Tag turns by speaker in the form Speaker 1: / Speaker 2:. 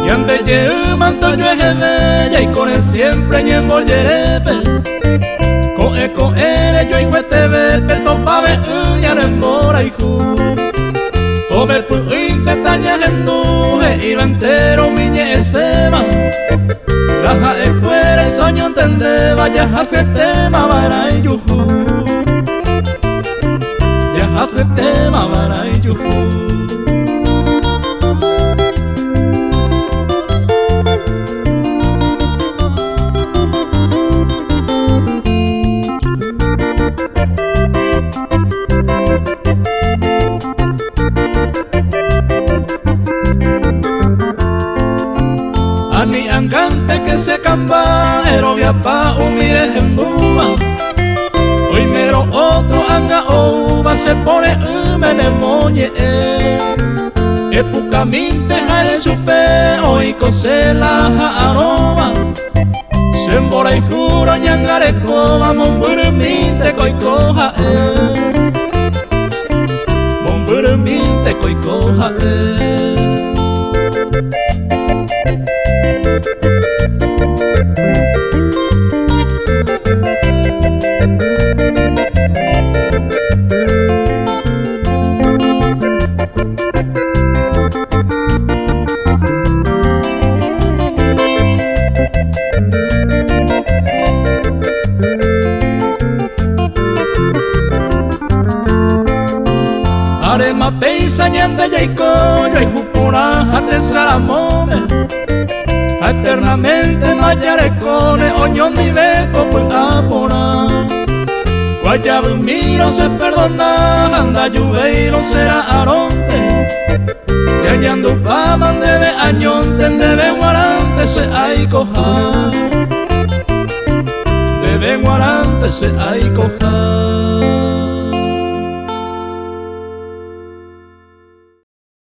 Speaker 1: Y ande llevando yo es bella y con él siempre y en bollerepe. Con él yo y juete bepe, topabe y anembora y ju. Tobe puinte taña genduje y lo entero miñe esema. Raja escuera y soño entende, vaya a hacer tema para y yuju. Ya hace tema para y yuju. Ani angante que se camba, erovia pa humire en duba. Hoy mero otro anga ova se pone mene moñe. Epucaminte jare supe, hoy cose la aroma. Sembora y juro ñangare cova, momburminte coicoja momburminte coicoja Arema peisa ñande yaicoyo y jupuna jate saramome. Eternamente mayarecone oñón ni beco pues apona. Guayabu miro se perdona, anda lluve y no será aronte. Si añando pa mandebe añonte, debe guarante se hay coja. Debe guarante se hay coja.